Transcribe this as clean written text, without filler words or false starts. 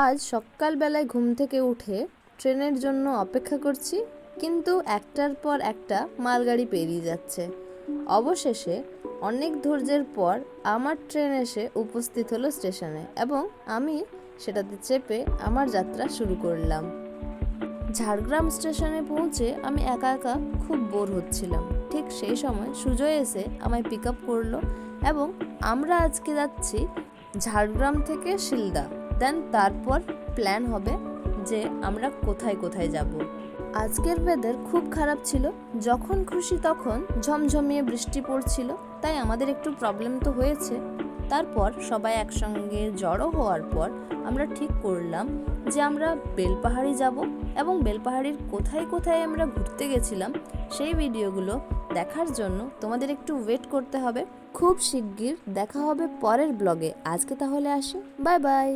আজ সকালবেলায় ঘুম থেকে উঠে ট্রেনের জন্য অপেক্ষা করছি, কিন্তু একটার পর একটা মালগাড়ি পেরিয়ে যাচ্ছে। অবশেষে অনেক ধৈর্যের পর আমার ট্রেন এসে উপস্থিত হলো স্টেশনে এবং আমি সেটাতে চেপে আমার যাত্রা শুরু করলাম। ঝাড়গ্রাম স্টেশনে পৌঁছে আমি একা একা খুব বোর হচ্ছিলাম। ঠিক সেই সময় সুজয় এসে আমায় পিক আপ করলো এবং আমরা আজকে যাচ্ছি ঝাড়গ্রাম থেকে শিলদা। দেন তারপর প্ল্যান হবে যে আমরা কোথায় কোথায় যাব। আজকের ওয়েদার খুব খারাপ ছিল, যখন খুশি তখন ঝমঝমিয়ে বৃষ্টি পড়ছিল, তাই আমাদের একটু প্রবলেম তো হয়েছে। তারপর সবাই একসঙ্গে জড়ো হওয়ার পর আমরা ঠিক করলাম যে আমরা বেলপাহাড়ি যাব এবং বেলপাহাড়ির কোথায় কোথায় আমরা ঘুরতে গেছিলাম সেই ভিডিওগুলো দেখার জন্য তোমাদের একটু ওয়েট করতে হবে। খুব শিগগির দেখা হবে পরের ব্লগে। আজকে তাহলে আসি, বাই বাই।